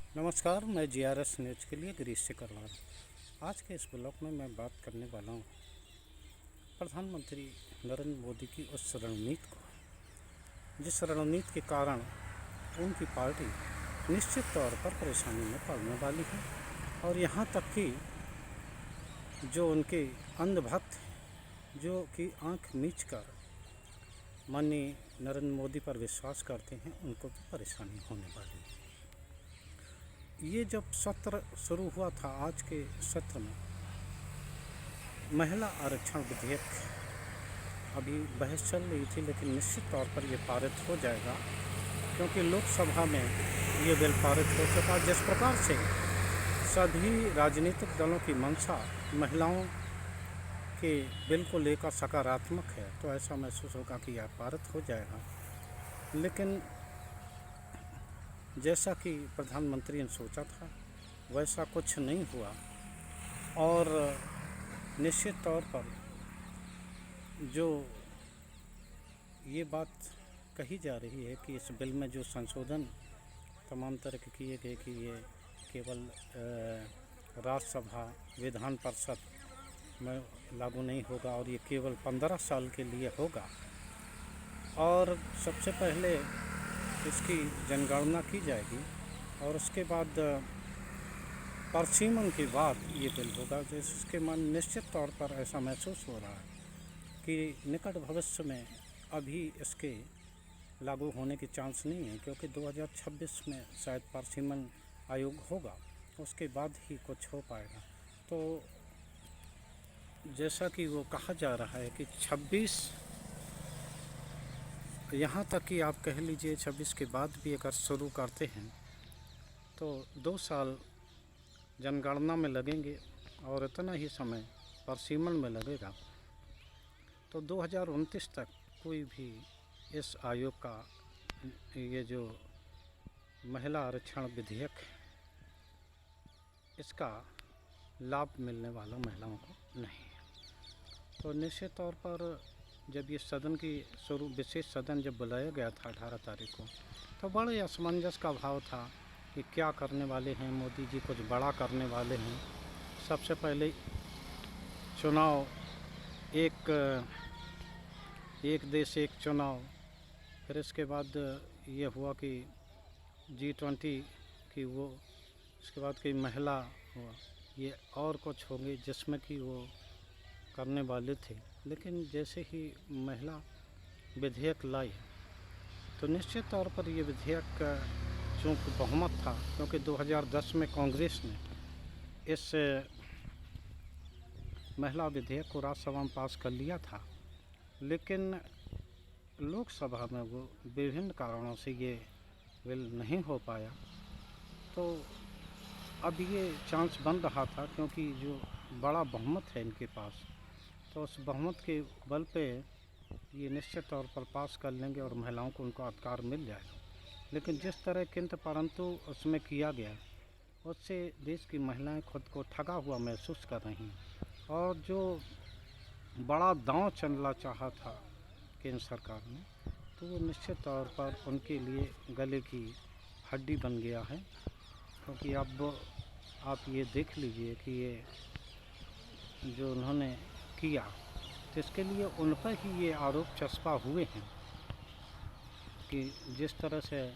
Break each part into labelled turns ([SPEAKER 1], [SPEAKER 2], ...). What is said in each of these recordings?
[SPEAKER 1] नमस्कार, मैं GRS news के लिए गिरीश से कर रहा हूँ। आज के इस ब्लॉग में मैं बात करने वाला हूँ प्रधानमंत्री नरेंद्र मोदी की उस रणनीति को, जिस रणनीति के कारण उनकी पार्टी निश्चित तौर पर परेशानी में पड़ने वाली है। और यहाँ तक कि जो उनके अंधभक्त हैं, जो कि आंख मीच कर माननीय नरेंद्र मोदी पर विश्वास करते हैं, उनको भी परेशानी होने वाली है। ये जब सत्र शुरू हुआ था, आज के सत्र में महिला आरक्षण विधेयक अभी बहस चल रही थी, लेकिन निश्चित तौर पर ये पारित हो जाएगा, क्योंकि लोकसभा में ये बिल पारित हो चुका। जिस प्रकार से सभी राजनीतिक दलों की मंशा महिलाओं के बिल को लेकर सकारात्मक है, तो ऐसा महसूस होगा कि यह पारित हो जाएगा। लेकिन जैसा कि प्रधानमंत्री ने सोचा था, वैसा कुछ नहीं हुआ। और निश्चित तौर पर जो ये बात कही जा रही है कि इस बिल में जो संशोधन तमाम तरह के किए गए कि ये केवल राज्यसभा विधान परिषद में लागू नहीं होगा और ये केवल 15 साल के लिए होगा। और सबसे पहले इसकी जनगणना की जाएगी और उसके बाद परिसीमन के बाद ये बिल होगा। जिसके मन निश्चित तौर पर ऐसा महसूस हो रहा है कि निकट भविष्य में अभी इसके लागू होने के चांस नहीं है, क्योंकि 2026 में शायद परिसीमन आयोग होगा, उसके बाद ही कुछ हो पाएगा। तो जैसा कि वो कहा जा रहा है कि 26, यहाँ तक कि आप कह लीजिए 26 के बाद भी अगर शुरू करते हैं तो 2 साल जनगणना में लगेंगे और इतना ही समय परिसीमन में लगेगा। तो 2029 तक कोई भी इस आयोग का ये जो महिला आरक्षण विधेयक है, इसका लाभ मिलने वाला महिलाओं को नहीं है। तो निश्चित तौर पर जब ये सदन की विशेष सदन जब बुलाया गया था 18 तारीख को, तो बड़े असमंजस का भाव था कि क्या करने वाले हैं मोदी जी, कुछ बड़ा करने वाले हैं। सबसे पहले चुनाव, एक देश एक चुनाव, फिर इसके बाद ये हुआ कि G20 की वो, इसके बाद कि महिला हुआ, ये और कुछ होंगे जिसमें कि वो करने वाले थे। लेकिन जैसे ही महिला विधेयक लाई तो निश्चित तौर पर ये विधेयक चूँकि बहुमत था, क्योंकि 2010 में कांग्रेस ने इस महिला विधेयक को राज्यसभा में पास कर लिया था, लेकिन लोकसभा में वो विभिन्न कारणों से ये बिल नहीं हो पाया। तो अब ये चांस बन रहा था, क्योंकि जो बड़ा बहुमत है इनके पास, तो उस बहुमत के बल पे ये निश्चित तौर पर पास कर लेंगे और महिलाओं को उनका अधिकार मिल जाएगा। लेकिन जिस तरह किंतु परंतु उसमें किया गया, उससे देश की महिलाएं खुद को ठगा हुआ महसूस कर रही हैं। और जो बड़ा दांव चलना चाहा था केंद्र सरकार ने, तो वो निश्चित तौर पर उनके लिए गले की हड्डी बन गया है। क्योंकि अब आप ये देख लीजिए कि ये जो उन्होंने किया, तो इसके लिए उन पर ही ये आरोप चस्पा हुए हैं कि जिस तरह से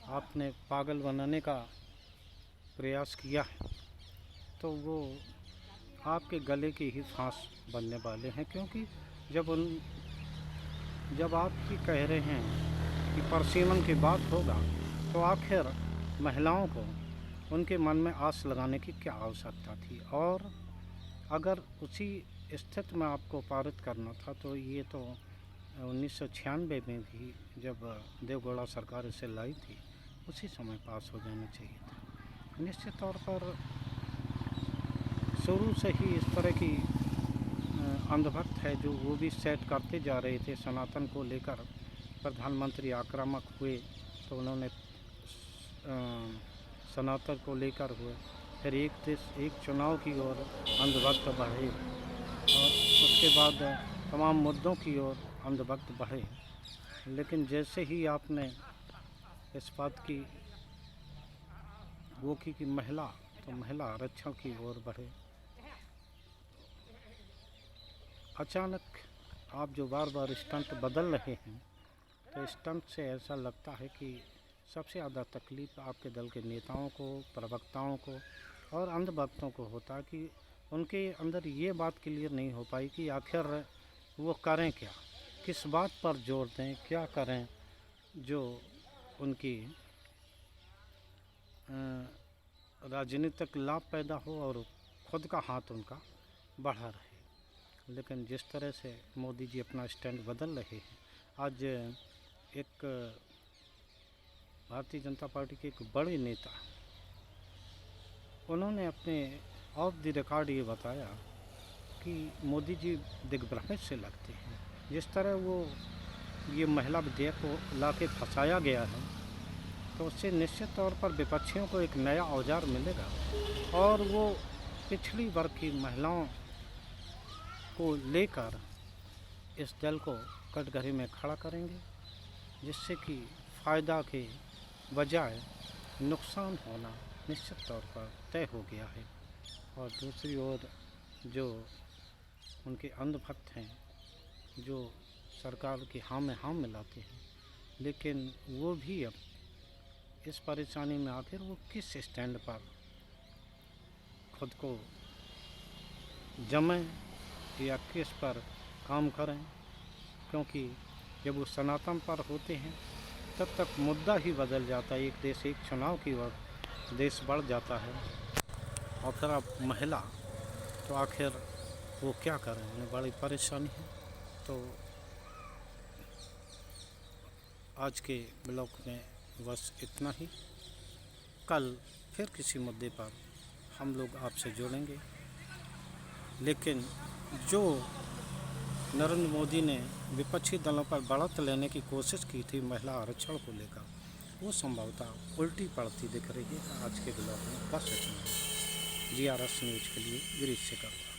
[SPEAKER 1] आपने पागल बनाने का प्रयास किया है, तो वो आपके गले की ही फांस बनने वाले हैं। क्योंकि जब आप ही कह रहे हैं कि परिसीमन की बात होगा, तो आखिर महिलाओं को उनके मन में आस लगाने की क्या आवश्यकता थी। और अगर उसी स्थिति में आपको पारित करना था, तो ये तो 1996 में भी जब देवगौड़ा सरकार इसे लाई थी, उसी समय पास हो जाना चाहिए था। निश्चित तौर पर शुरू से ही इस तरह की अंधभक्त है जो वो भी सेट करते जा रहे थे सनातन को लेकर। प्रधानमंत्री आक्रामक हुए तो उन्होंने सनातन को लेकर हुए, फिर एक देश एक चुनाव की ओर अंधभक्त बढ़े और उसके बाद तमाम मुद्दों की ओर अंधभक्त बढ़े। लेकिन जैसे ही आपने इस बात की वो कि महिला तो महिला आरक्षण की ओर बढ़े। अचानक आप जो बार बार स्टंट बदल रहे हैं, तो स्टंट से ऐसा लगता है कि सबसे ज़्यादा तकलीफ़ आपके दल के नेताओं को, प्रवक्ताओं को और अंधभक्तों को होता है कि उनके अंदर ये बात क्लियर नहीं हो पाई कि आखिर वो करें क्या, किस बात पर जोर दें, क्या करें जो उनकी राजनीतिक लाभ पैदा हो और खुद का हाथ उनका बढ़ा रहे। लेकिन जिस तरह से मोदी जी अपना स्टैंड बदल रहे हैं, आज एक भारतीय जनता पार्टी के एक बड़े नेता, उन्होंने अपने ऑफ द रिकॉर्ड ये बताया कि मोदी जी दिग्भ्रमित से लगते हैं। जिस तरह वो ये महिला विधेयक को ला के फंसाया गया है, तो उससे निश्चित तौर पर विपक्षियों को एक नया औजार मिलेगा और वो पिछड़ी वर्ग की महिलाओं को लेकर इस दल को कटघरे में खड़ा करेंगे, जिससे कि फ़ायदा के बजाय नुकसान होना निश्चित तौर पर तय हो गया है। और दूसरी ओर जो उनके अंधभक्त हैं, जो सरकार की हाँ में हाँ मिलाते हैं, लेकिन वो भी अब इस परेशानी में आखिर वो किस स्टैंड पर खुद को जमें या किस पर काम करें, क्योंकि जब वो सनातन पर होते हैं तब तक मुद्दा ही बदल जाता है। एक देश एक चुनाव की ओर देश बढ़ जाता है, और फिर अब महिला तो आखिर वो क्या करें, उन्हें बड़ी परेशानी है। तो आज के ब्लॉग में बस इतना ही। कल फिर किसी मुद्दे पर हम लोग आपसे जुड़ेंगे, लेकिन जो नरेंद्र मोदी ने विपक्षी दलों पर बढ़त लेने की कोशिश की थी महिला आरक्षण को लेकर, वो संभवतः उल्टी पड़ती दिख रही है। आज के ब्लॉग में बस इतना ही। GRS न्यूज़ के लिए गिरीश शेखर।